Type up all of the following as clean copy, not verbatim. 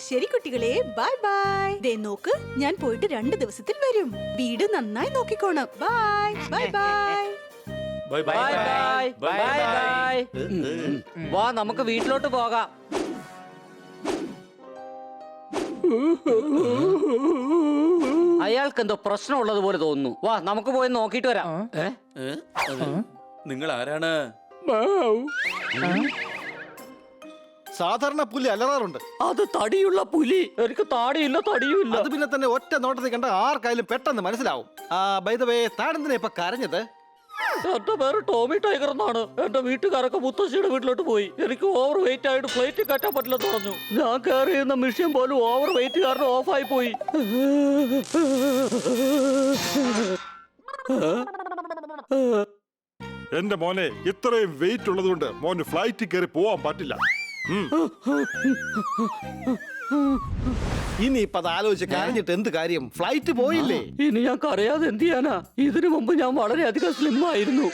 ശരി കുട്ടികളെ, bye bye. ദേ നോക്ക്, ഞാൻ പോയിട്ട് 2 ദിവസത്തിൽ വരും. വീട് നന്നായി നോക്കിക്കോണം. Bye bye bye. Bye bye bye bye bye. വാ നമുക്ക് വീട്ടിലോട്ട് പോകാം. അയാൾക്ക് എന്തോ പ്രശ്നമുള്ളത് പോലെ തോന്നുന്നു. വാ നമുക്ക് പോയി നോക്കിട്ട് വരാം. നിങ്ങൾ ആരാണ്? സാധാരണ പുലി അലറാറുണ്ട്. അത് തടിയുള്ള പുലി. എനിക്ക് താടിയില്ല തടിയുമില്ല. അത് പിന്നെ തന്നെ ഒറ്റ നോട്ടത്തിൽ കണ്ട ആർക്കായാലും പെട്ടെന്ന് മനസ്സിലാവും. ബൈ ദ വേ, താനെന്തിനാ ഇപ്പൊ കരഞ്ഞത്? എന്റെ പേര് ടോമി ടൈഗർ എന്നാണ്. എന്റെ വീട്ടുകാരൊക്കെ മുത്തശ്ശിയുടെ വീട്ടിലോട്ട് പോയി. എനിക്ക് ഓവർ വെയിറ്റ് ആയിട്ട് ഫ്ലൈറ്റ് കയറ്റാൻ പറ്റില്ലെന്ന് പറഞ്ഞു. ഞാൻ കയറി ചെയ്യുന്ന മിഷ്യൻ പോലും ഓവർ വെയിറ്റ് കാരണം ഓഫായി പോയി. എന്റെ മോനെ, ഇത്രയും വെയിറ്റ് ഉള്ളതുകൊണ്ട് മോന് ഫ്ലൈറ്റിൽ കയറി പോവാൻ പറ്റില്ല. ഇനി ഇപ്പൊ അത് ആലോചിച്ച് കരഞ്ഞിട്ട് എന്ത് കാര്യം? ഫ്ലൈറ്റ് പോയില്ലേ? ഇനി ഞാൻ കരയാതെ എന്ത് ചെയ്യാനാ? ഇതിനു മുമ്പ് ഞാൻ വളരെയധികം സ്ലിം ആയിരുന്നു.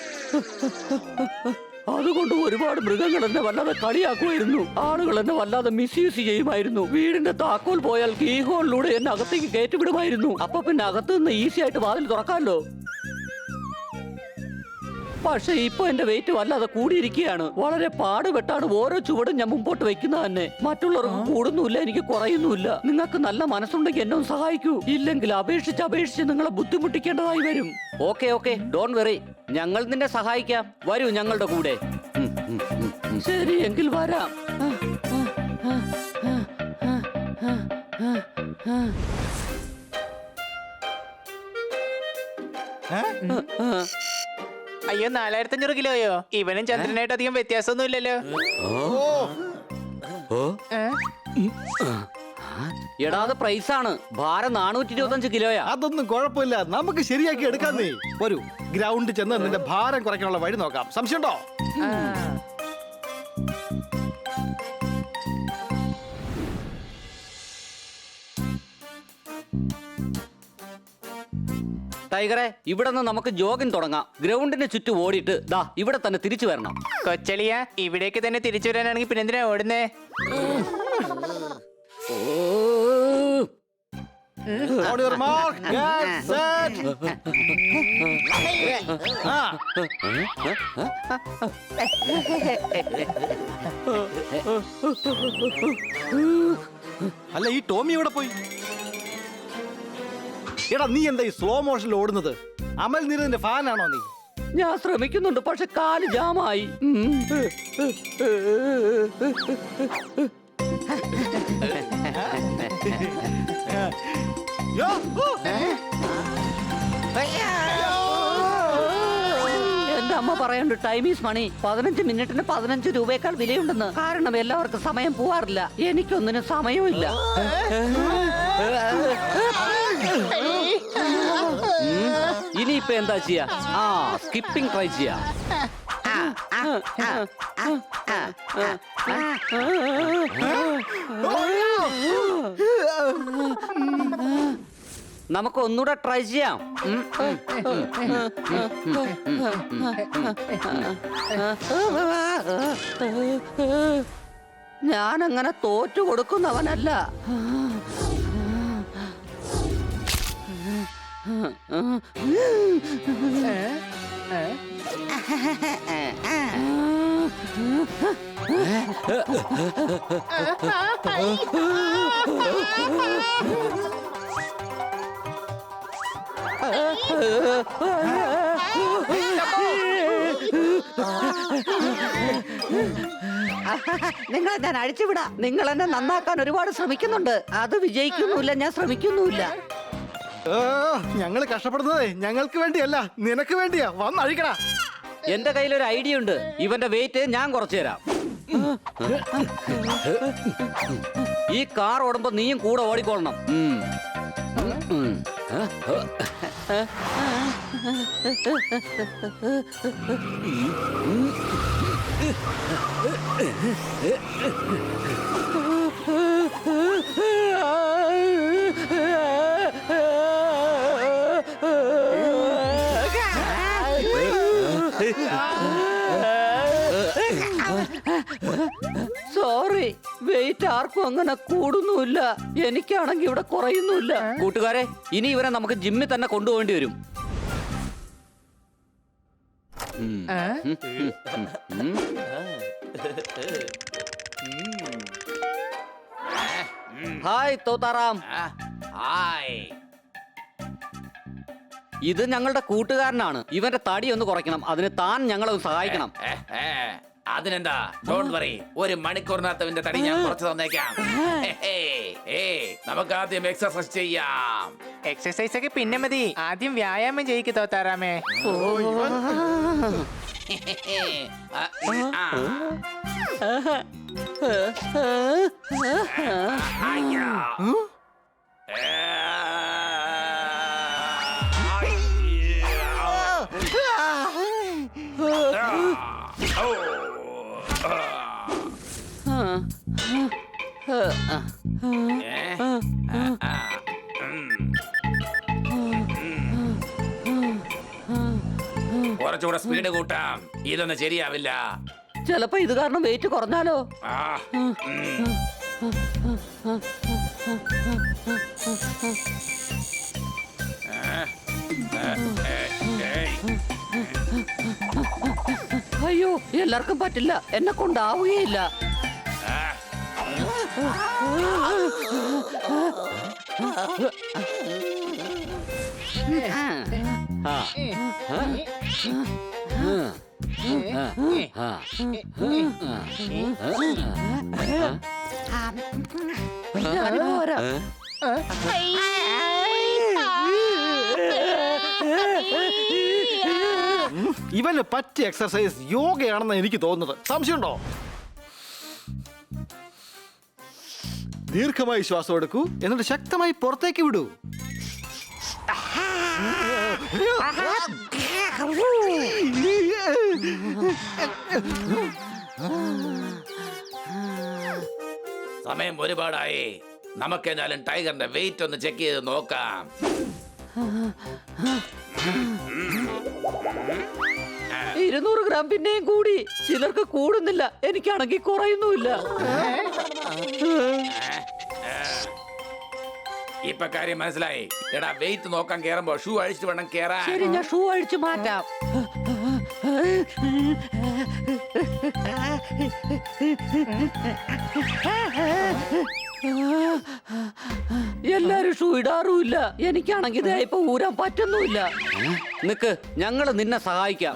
അതുകൊണ്ട് ഒരുപാട് മൃഗങ്ങൾ എന്നെ വല്ലാതെ കളിയാക്കുമായിരുന്നു. ആളുകൾ എന്നെ വല്ലാതെ മിസ്യൂസ് ചെയ്യുമായിരുന്നു. വീടിന്റെ താക്കോൽ പോയാൽ കീ ഹോളിലൂടെ എന്നെ അകത്തേക്ക് കയറ്റിവിടുമായിരുന്നു. അപ്പൊ പിന്നെ അകത്ത് നിന്ന് ഈസി ആയിട്ട് വാതിൽ തുറക്കാമല്ലോ. പക്ഷെ ഇപ്പൊ എന്റെ വെയിറ്റ് വല്ലാതെ കൂടിയിരിക്കുകയാണ്. വളരെ പാടുപെട്ടാണ് ഓരോ ചുവടും ഞാൻ മുമ്പോട്ട് വെക്കുന്നത് തന്നെ. മറ്റുള്ളവർക്ക് കൂടുന്നുമില്ല, എനിക്ക് കുറയുന്നുമില്ല. നിങ്ങൾക്ക് നല്ല മനസ്സുണ്ടെങ്കിൽ എന്നെ ഒന്ന് സഹായിക്കൂ. ഇല്ലെങ്കിൽ അപേക്ഷിച്ച് നിങ്ങളെ ബുദ്ധിമുട്ടിക്കേണ്ടതായി വരും. ഓക്കെ ഡോണ്ട് വെറി, ഞങ്ങൾ നിന്നെ സഹായിക്കാം. വരൂ ഞങ്ങളുടെ കൂടെ. ശരി എങ്കിൽ വരാം. അയ്യോ, 4500 കിലോയോ? ഇവനും ചന്ദ്രനായിട്ട് അധികം വ്യത്യാസമൊന്നും ഇല്ലല്ലോ. എടാ അത് പ്രൈസാണ്. ഭാരം 425 കിലോയാ. അതൊന്നും കുഴപ്പമില്ല, നമുക്ക് ശരിയാക്കി എടുക്കാന്നേ. വരൂ, ഗ്രൗണ്ടിൽ ചെന്ന് നിന്റെ ഭാരം കുറയ്ക്കാനുള്ള വഴി നോക്കാം. സംശയമുണ്ടോ? ടൈഗറെ, ഇവിടെ നിന്ന് നമുക്ക് ജോഗിങ് തുടങ്ങാം. ഗ്രൗണ്ടിന് ചുറ്റും ഓടിയിട്ട് ദാ ഇവിടെ തന്നെ തിരിച്ചു വരണം. കൊച്ചളിയ, ഇവിടേക്ക് തന്നെ തിരിച്ചു വരാനാണെങ്കിൽ പിന്നെ എന്തിനാ ഓടുന്നേ? On your mark, get set. അല്ല, ഈ ടോമി എവിടെ പോയി? എടാ, നീ എന്താ ഈ സ്ലോ മോഷനിൽ ഓടുന്നത്? അമൽ നീരദിന്റെ ഫാനാണോ നീ? ഞാൻ ശ്രമിക്കുന്നുണ്ട്, പക്ഷെ കാല് ജാമായി. എന്റെ അമ്മ പറയുന്നുണ്ട് ടൈം ഈസ് മണി. 15 മിനിറ്റിന് 15 രൂപയേക്കാൾ വിലയുണ്ടെന്ന്. കാരണം എല്ലാവർക്കും സമയം പോവാറില്ല, എനിക്കൊന്നിനും സമയവും ഇല്ല. ഇനിയിപ്പോ എന്താ ചെയ്യാ? സ്കിപ്പിംഗ് ട്രൈ ചെയ്യാ. നമുക്ക് ഒന്നുകൂടെ ട്രൈ ചെയ്യാം. ഞാൻ അങ്ങനെ തോറ്റു കൊടുക്കുന്നവനല്ല. നിങ്ങളെ ഞാൻ അഴിച്ചുവിടാം. നിങ്ങൾ എന്നെ നന്നാക്കാൻ ഒരുപാട് ശ്രമിക്കുന്നുണ്ട്. അത് വിജയിക്കുന്നുമില്ല, ഞാൻ ശ്രമിക്കുന്നുമില്ല. ഞങ്ങൾ കഷ്ടപ്പെടുന്നതേ ഞങ്ങൾക്ക് വേണ്ടിയല്ല, നിനക്ക് വേണ്ടിയാ. വന്ന് അഴിക്കടാ. എന്റെ കയ്യിലൊരു ഐഡിയ ഉണ്ട്. ഇവന്റെ വെയിറ്റ് ഞാൻ കുറച്ചു തരാം. ഈ കാർ ഓടുമ്പോ നീയും കൂടെ ഓടിക്കൊള്ളണം. സോറി. വെയിറ്റ് ആർക്കും അങ്ങനെ കൂടുന്നുമില്ല. എനിക്കാണെങ്കിൽ ഇവിടെ കുറയുന്നുമില്ല. കൂട്ടുകാരെ, ഇനി ഇവരെ നമുക്ക് ജിമ്മിൽ തന്നെ കൊണ്ടുപോകേണ്ടി വരും. ഹായ് തോത്താറാം. ഹായ്. ഇത് ഞങ്ങളുടെ കൂട്ടുകാരനാണ്. ഇവന്റെ തടി ഒന്ന് കുറയ്ക്കണം. അതിന് താൻ ഞങ്ങളെ ഒന്ന് സഹായിക്കണം. അതിനെന്താ, ഡോണ്ട് വറി. ഒരു മണിക്കൂറിനകത്ത് ഇവന്റെ തടി ഞാൻ കുറച്ച് തന്നേക്കാം. നമുക്ക് ആദ്യം എക്സർസൈസ് ചെയ്യാം. എക്സസൈസ് ഒക്കെ പിന്നെ മതി. ആദ്യം വ്യായാമം ചെയ്യിക്ക് തോത്താറാമേ. കുറച്ചുകൂടെ സ്പീഡ് കൂട്ടാം. ഇതൊന്നും ശരിയാവില്ല. ചിലപ്പോ ഇത് കാരണം വെയിറ്റ് കുറഞ്ഞാലോ? അയ്യോ, എല്ലാവർക്കും പറ്റില്ല. എന്നെ കൊണ്ടാവുകയില്ല. ഇവന് പറ്റിയ എക്സർസൈസ് യോഗയാണെന്ന് എനിക്ക് തോന്നുന്നത്. സംശയമുണ്ടോ? ദീർഘമായി ശ്വാസം എടുക്കൂ, എന്നിട്ട് ശക്തമായി പുറത്തേക്ക് വിടൂ. സമയം ഒരുപാടായി. നമുക്ക് എന്നാലും ടൈഗറിന്റെ വെയിറ്റ് ഒന്ന് ചെക്ക് ചെയ്ത് നോക്കാം. 200 ഗ്രാം പിന്നെയും കൂടി. ചിലർക്ക് കൂടുന്നില്ല, എനിക്കാണെങ്കിൽ കുറയുന്നുമില്ല. ഇപ്പൊ കാര്യം മനസ്സിലായി. എടാ, വെയിറ്റ് നോക്കാൻ കേറുമ്പോ ഷൂ അഴിച്ചിട്ട് വേണം കേറാൻ. ശരി, ഞാൻ ഷൂ അഴിച്ചു മാറ്റാം. എല്ലാരും ഷൂ ഇടാറുമില്ല. എനിക്കാണെങ്കിൽ ഇതാ ഇപ്പൊ ഊരാൻ പറ്റുന്നുമില്ല. നിക്ക്, ഞങ്ങള് നിന്നെ സഹായിക്കാം.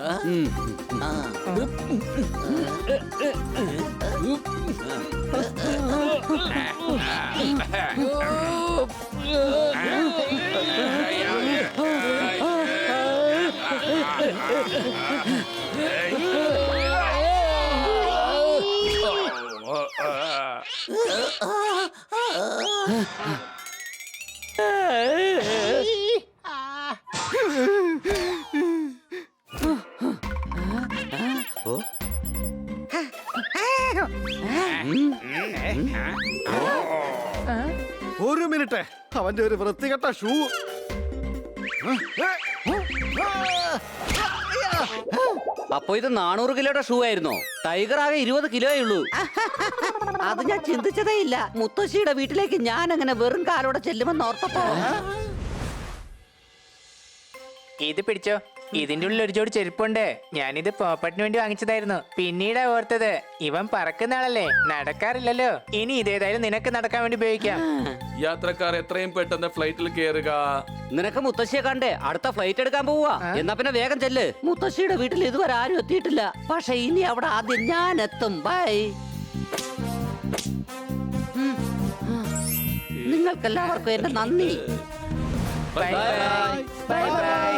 ഒരു മിനിറ്റ്, അവന്റെ ഒരു വൃത്തികെട്ട ഷൂ. അപ്പൊ ഇത് 400 കിലോയുടെ ഷൂ ആയിരുന്നോ? ടൈഗർ ആകെ 20 കിലോയേ ഉള്ളൂ. അത് ഞാൻ ചിന്തിച്ചതേ ഇല്ല. മുത്തശ്ശിയുടെ വീട്ടിലേക്ക് ഞാൻ അങ്ങനെ വെറും കാലോടെ ചെല്ലുമെന്ന് ഓർത്തപ്പോ. ഇത് പിടിച്ചോ. ഇതിന്റെ ഉള്ളിൽ ഒരു ജോഡി ചെരുപ്പുണ്ട്. ഞാനിത് പോപ്പട്ടിന് വേണ്ടി വാങ്ങിച്ചതായിരുന്നു. പിന്നീടാ ഓർത്തത്, ഇവൻ പറക്കുന്ന ആളല്ലേ, നടക്കാറില്ലല്ലോ. ഇനി ഇതേതായാലും നിനക്ക് നടക്കാൻ വേണ്ടി ഉപയോഗിക്കാം. യാത്രക്കാർ എത്രയും പെട്ടെന്ന് ഫ്ലൈറ്റിൽ കയറുക. നിനക്ക് മുത്തശ്ശിയെ കണ്ടേ അടുത്ത ഫ്ലൈറ്റ് എടുക്കാൻ പോവാ. എന്നാ പിന്നെ വേഗം ചെല്ല്. മുത്തശ്ശിയുടെ വീട്ടിൽ ഇതുവരെ ആരും എത്തിയിട്ടില്ല. പക്ഷെ ഇനി അവിടെ ആദ്യം ഞാൻ എത്തും. ബൈ. നിങ്ങൾക്കെല്ലാവർക്കും എന്റെ നന്ദി. By bye. Bye by.